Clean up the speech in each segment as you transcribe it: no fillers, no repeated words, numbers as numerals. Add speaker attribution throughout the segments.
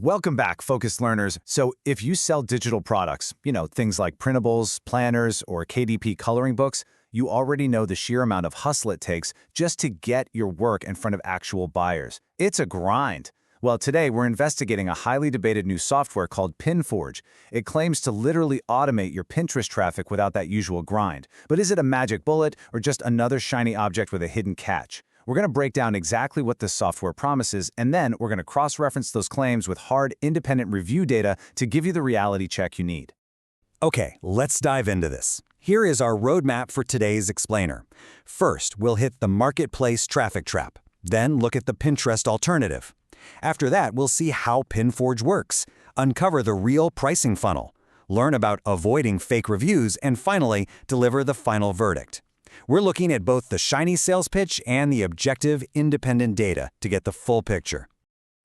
Speaker 1: Welcome back, focused learners. So if you sell digital products, things like printables, planners, or KDP coloring books, you already know the sheer amount of hustle it takes just to get your work in front of actual buyers. It's a grind. Well, today we're investigating a highly debated new software called PinForge. It claims to literally automate your Pinterest traffic without that usual grind. But is it a magic bullet or just another shiny object with a hidden catch? We're going to break down exactly what this software promises, and then we're going to cross-reference those claims with hard, independent review data to give you the reality check you need.
Speaker 2: Okay, let's dive into this. Here is our roadmap for today's explainer. First, we'll hit the marketplace traffic trap. Then look at the Pinterest alternative. After that, we'll see how PinForge works, uncover the real pricing funnel, learn about avoiding fake reviews, and finally, deliver the final verdict. We're looking at both the shiny sales pitch and the objective, independent data to get the full picture.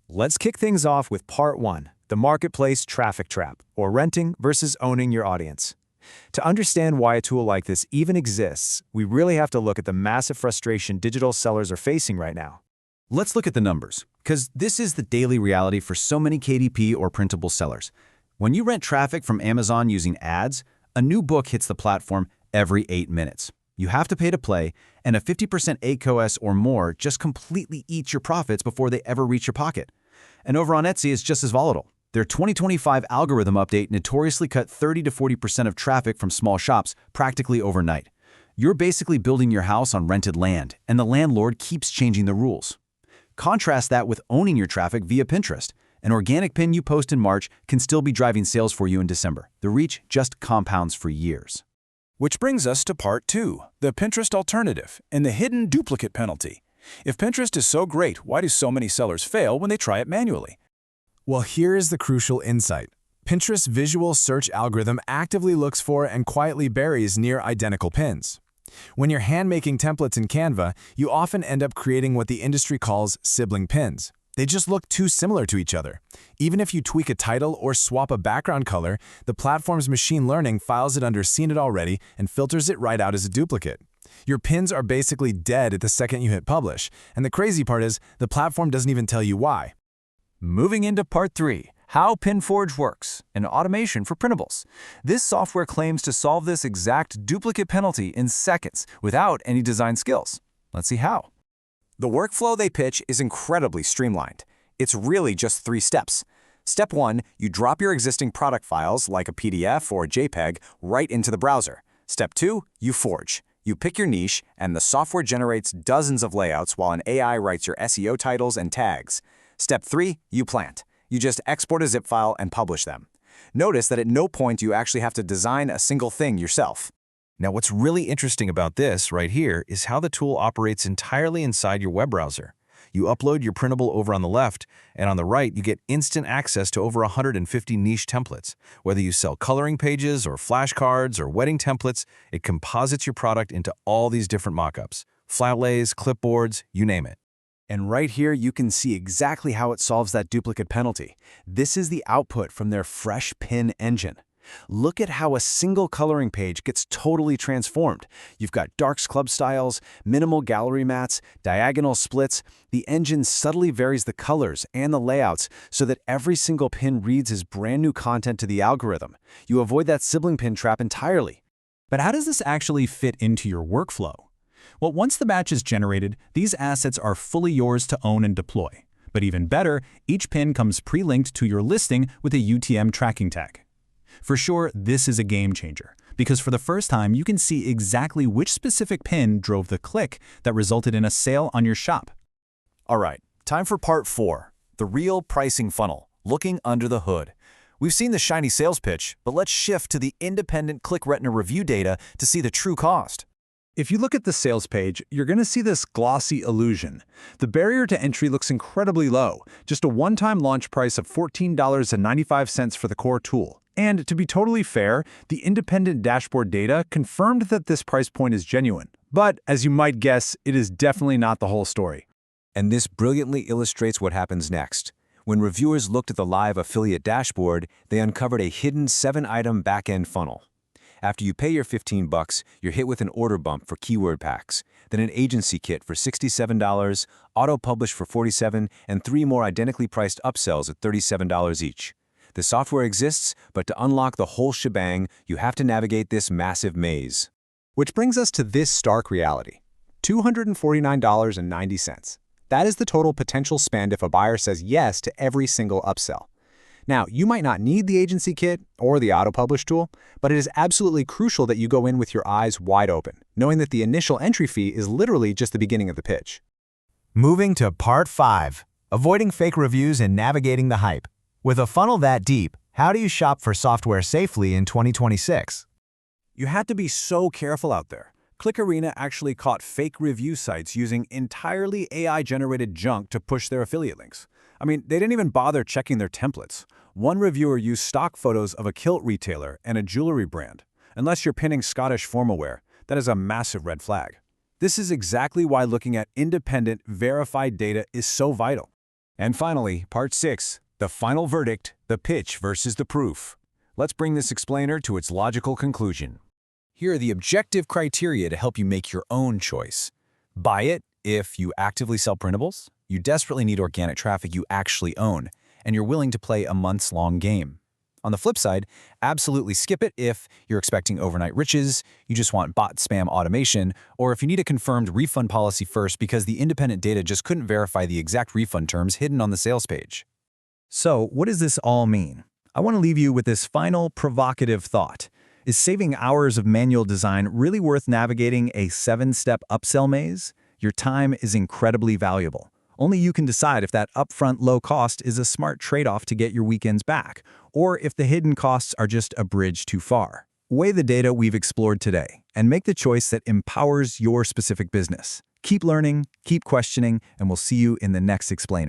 Speaker 1: Let's kick things off with Part 1, the marketplace traffic trap, or renting versus owning your audience. To understand why a tool like this even exists, we really have to look at the massive frustration digital sellers are facing right now. Let's look at the numbers, because this is the daily reality for so many KDP or printable sellers. When you rent traffic from Amazon using ads, a new book hits the platform every 8 minutes. You have to pay to play, and a 50% ACOS or more just completely eats your profits before they ever reach your pocket. And over on Etsy, it's just as volatile. Their 2025 algorithm update notoriously cut 30 to 40% of traffic from small shops practically overnight. You're basically building your house on rented land, and the landlord keeps changing the rules. Contrast that with owning your traffic via Pinterest. An organic pin you post in March can still be driving sales for you in December. The reach just compounds for years.
Speaker 3: Which brings us to Part 2, the Pinterest alternative and the hidden duplicate penalty. If Pinterest is so great, why do so many sellers fail when they try it manually?
Speaker 4: Well, here is the crucial insight. Pinterest's visual search algorithm actively looks for and quietly buries near identical pins. When you're hand-making templates in Canva, you often end up creating what the industry calls sibling pins. They just look too similar to each other. Even if you tweak a title or swap a background color, the platform's machine learning files it under "Seen It Already" and filters it right out as a duplicate. Your pins are basically dead at the second you hit publish, and the crazy part is the platform doesn't even tell you why.
Speaker 5: Moving into Part 3, how PinForge works, an automation for printables. This software claims to solve this exact duplicate penalty in seconds without any design skills. Let's see how.
Speaker 2: The workflow they pitch is incredibly streamlined. It's really just 3 steps. Step 1, you drop your existing product files, like a PDF or a JPEG, right into the browser. Step 2, you forge. You pick your niche, and the software generates dozens of layouts while an AI writes your SEO titles and tags. Step 3, you plant. You just export a zip file and publish them. Notice that at no point do you actually have to design a single thing yourself.
Speaker 6: Now, what's really interesting about this right here is how the tool operates entirely inside your web browser. You upload your printable over on the left, and on the right, you get instant access to over 150 niche templates. Whether you sell coloring pages or flashcards or wedding templates, it composites your product into all these different mockups, flat lays, clipboards, you name it.
Speaker 1: And right here, you can see exactly how it solves that duplicate penalty. This is the output from their fresh pin engine. Look at how a single coloring page gets totally transformed. You've got darks club styles, minimal gallery mats, diagonal splits. The engine subtly varies the colors and the layouts so that every single pin reads as brand new content to the algorithm. You avoid that sibling pin trap entirely.
Speaker 7: But how does this actually fit into your workflow? Well, once the batch is generated, these assets are fully yours to own and deploy. But even better, each pin comes pre-linked to your listing with a UTM tracking tag. For sure, this is a game changer, because for the first time, you can see exactly which specific pin drove the click that resulted in a sale on your shop.
Speaker 5: All right, time for Part 4, the real pricing funnel, looking under the hood. We've seen the shiny sales pitch, but let's shift to the independent ClickRetina review data to see the true cost.
Speaker 7: If you look at the sales page, you're going to see this glossy illusion. The barrier to entry looks incredibly low, just a one-time launch price of $14.95 for the core tool. And to be totally fair, the independent dashboard data confirmed that this price point is genuine. But as you might guess, it is definitely not the whole story.
Speaker 2: And this brilliantly illustrates what happens next. When reviewers looked at the live affiliate dashboard, they uncovered a hidden 7-item back-end funnel. After you pay your $15, you're hit with an order bump for keyword packs, then an agency kit for $67, auto-publish for $47, and 3 more identically priced upsells at $37 each. The software exists, but to unlock the whole shebang, you have to navigate this massive maze.
Speaker 4: Which brings us to this stark reality: $249.90. That is the total potential spend if a buyer says yes to every single upsell. Now, you might not need the agency kit or the auto-publish tool, but it is absolutely crucial that you go in with your eyes wide open, knowing that the initial entry fee is literally just the beginning of the pitch.
Speaker 1: Moving to Part 5, Avoiding Fake Reviews and Navigating the Hype. With a funnel that deep, how do you shop for software safely in 2026?
Speaker 3: You had to be so careful out there. ClickArena actually caught fake review sites using entirely AI-generated junk to push their affiliate links. I mean, they didn't even bother checking their templates. One reviewer used stock photos of a kilt retailer and a jewelry brand. Unless you're pinning Scottish formal wear, that is a massive red flag. This is exactly why looking at independent, verified data is so vital.
Speaker 5: And finally, Part 6, the final verdict, the pitch versus the proof. Let's bring this explainer to its logical conclusion.
Speaker 2: Here are the objective criteria to help you make your own choice. Buy it if you actively sell printables, you desperately need organic traffic you actually own, and you're willing to play a months-long game. On the flip side, absolutely skip it if you're expecting overnight riches, you just want bot spam automation, or if you need a confirmed refund policy first because the independent data just couldn't verify the exact refund terms hidden on the sales page.
Speaker 5: So, what does this all mean? I want to leave you with this final provocative thought. Is saving hours of manual design really worth navigating a 7-step upsell maze? Your time is incredibly valuable. Only you can decide if that upfront low cost is a smart trade-off to get your weekends back, or if the hidden costs are just a bridge too far. Weigh the data we've explored today, and make the choice that empowers your specific business. Keep learning, keep questioning, and we'll see you in the next explainer.